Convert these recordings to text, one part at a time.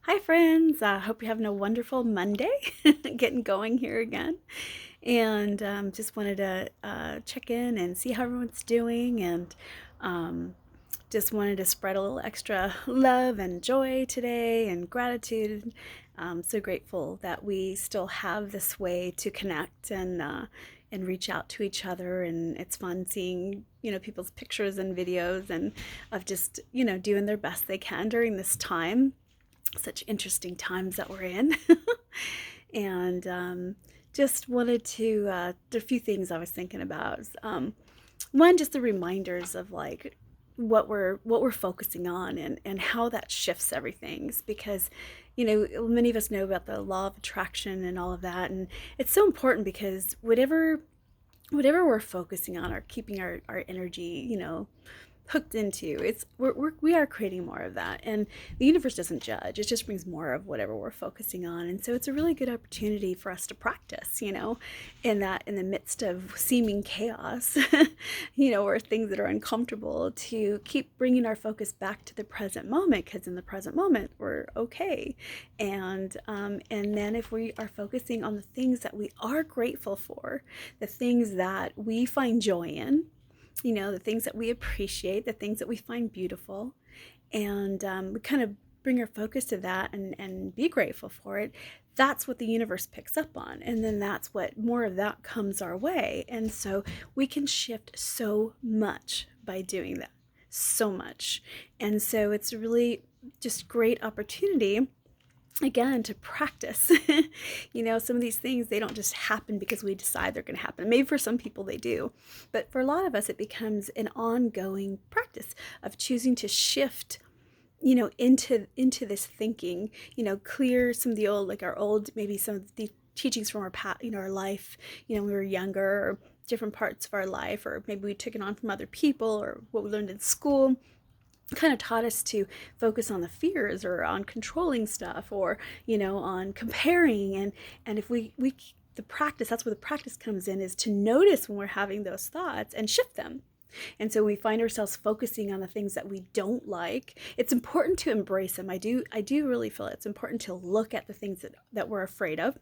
Hi, friends. Hope you're having a wonderful Monday. Getting going here again. And just wanted to check in and see how everyone's doing. And um, just wanted to spread a little extra love and joy today and gratitude. So grateful that we still have this way to connect and reach out to each other. And it's fun seeing, people's pictures and videos and of just, doing their best they can during this time, such interesting times that we're in. And just wanted to, there are a few things I was thinking about. One, just the reminders of like what we're focusing on and how that shifts everything. Because, many of us know about the law of attraction and all of that. And it's so important because whatever we're focusing on or keeping our energy, hooked into, we are creating more of that. And the universe doesn't judge, it just brings more of whatever we're focusing on. And so it's a really good opportunity for us to practice, in the midst of seeming chaos, or things that are uncomfortable, to keep bringing our focus back to the present moment, because in the present moment we're okay. And then if we are focusing on the things that we are grateful for, the things that we find joy in, the things that we appreciate, the things that we find beautiful, and we kind of bring our focus to that and be grateful for it. That's what the universe picks up on. And then that's what more of that comes our way. And so we can shift so much by doing that. So much. And so it's really just great opportunity again to practice. Some of these things, they don't just happen because we decide they're going to happen. Maybe for some people they do, but for a lot of us it becomes an ongoing practice of choosing to shift, into this thinking, clear some of the old, like our old, maybe some of the teachings from our past, our life, when we were younger, or different parts of our life, or maybe we took it on from other people, or what we learned in school kind of taught us to focus on the fears or on controlling stuff, or on comparing. And if we the practice, that's where the practice comes in, is to notice when we're having those thoughts and shift them. And so we find ourselves focusing on the things that we don't like. It's important to embrace them. I do really feel it's important to look at the things that we're afraid of,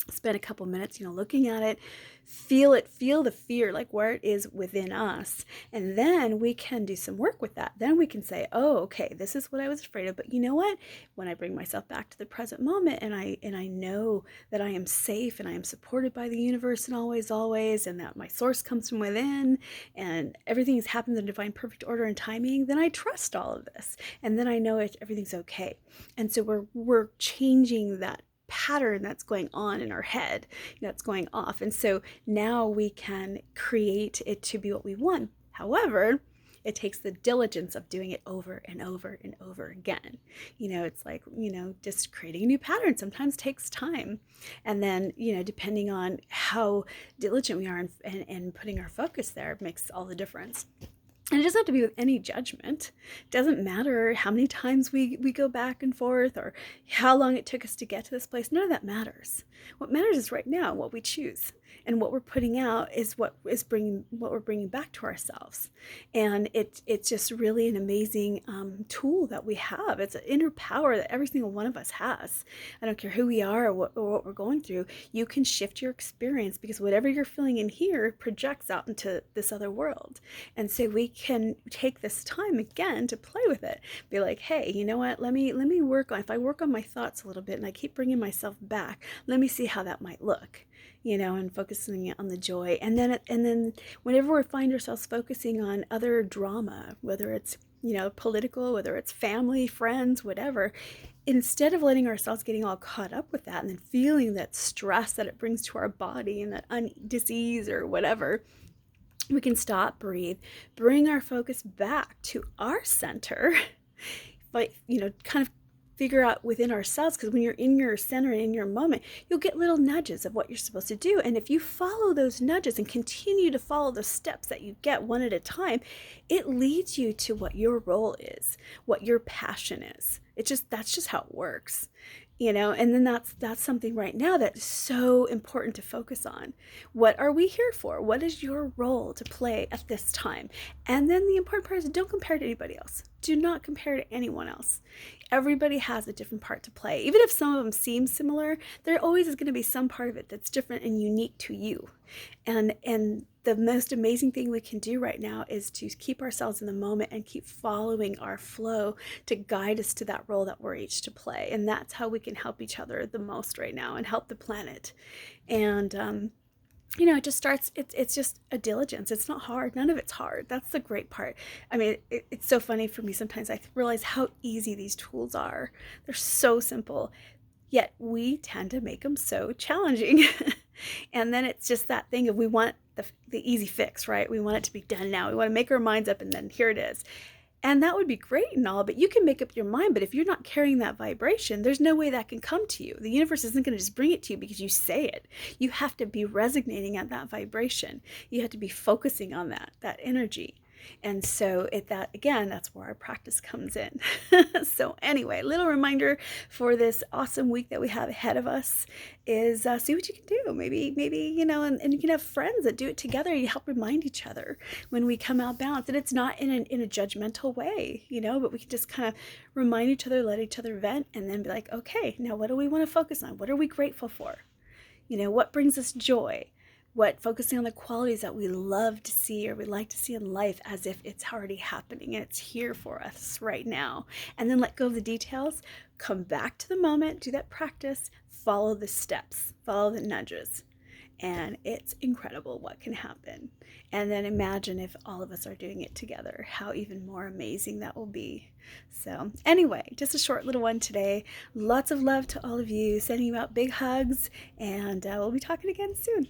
spend a couple minutes, looking at it, feel the fear, like where it is within us. And then we can do some work with that. Then we can say, oh, okay, this is what I was afraid of. But you know what? When I bring myself back to the present moment, and I know that I am safe and I am supported by the universe and always, and that my source comes from within, and everything has happened in divine perfect order and timing, then I trust all of this. And then I know everything's okay. And so we're changing that pattern that's going on in our head, that's going off. And so now we can create it to be what we want. However, it takes the diligence of doing it over and over and over again. It's like, just creating a new pattern sometimes takes time. And then, depending on how diligent we are in putting our focus there, makes all the difference. And it doesn't have to be with any judgment. It doesn't matter how many times we go back and forth, or how long it took us to get to this place. None of that matters. What matters is right now, what we choose. And what we're putting out is what we're bringing back to ourselves. And it's just really an amazing tool that we have. It's an inner power that every single one of us has. I don't care who we are or what we're going through. You can shift your experience, because whatever you're feeling in here projects out into this other world. And so we can take this time again to play with it. Be like, hey, you know what? Let me work on, if I work on my thoughts a little bit and I keep bringing myself back, let me see how that might look, and focusing on the joy. And then whenever we find ourselves focusing on other drama, whether it's, political, whether it's family, friends, whatever, instead of letting ourselves getting all caught up with that and then feeling that stress that it brings to our body and that disease or whatever, we can stop, breathe, bring our focus back to our center, but, kind of figure out within ourselves. Because when you're in your center and in your moment, you'll get little nudges of what you're supposed to do. And if you follow those nudges and continue to follow the steps that you get one at a time, it leads you to what your role is, what your passion is. That's just how it works, and then that's something right now that's so important to focus on. What are we here for? What is your role to play at this time? And then the important part is, don't compare to anybody else. Do not compare to anyone else. Everybody has a different part to play. Even if some of them seem similar, there always is going to be some part of it that's different and unique to you. And the most amazing thing we can do right now is to keep ourselves in the moment and keep following our flow to guide us to that role that we're each to play. And that's how we can help each other the most right now and help the planet. And it just starts, it's just a diligence. It's not hard. None of it's hard. That's the great part. I mean, it's so funny for me sometimes. I realize how easy these tools are. They're so simple, yet we tend to make them so challenging. And then it's just that thing of, we want the easy fix, right? We want it to be done now. We want to make our minds up and then here it is. And that would be great and all, but you can make up your mind. But if you're not carrying that vibration, there's no way that can come to you. The universe isn't going to just bring it to you because you say it. You have to be resonating at that vibration. You have to be focusing on that energy. And so that's where our practice comes in. So anyway, little reminder for this awesome week that we have ahead of us is see what you can do. Maybe, and you can have friends that do it together. You help remind each other when we come out balanced. And it's not in a judgmental way, but we can just kind of remind each other, let each other vent, and then be like, okay, now what do we want to focus on? What are we grateful for? What brings us joy? Focusing on the qualities that we love to see or we like to see in life, as if it's already happening and it's here for us right now. And then let go of the details, come back to the moment, do that practice, follow the steps, follow the nudges. And it's incredible what can happen. And then imagine if all of us are doing it together, how even more amazing that will be. So anyway, just a short little one today. Lots of love to all of you, sending you out big hugs, and we'll be talking again soon.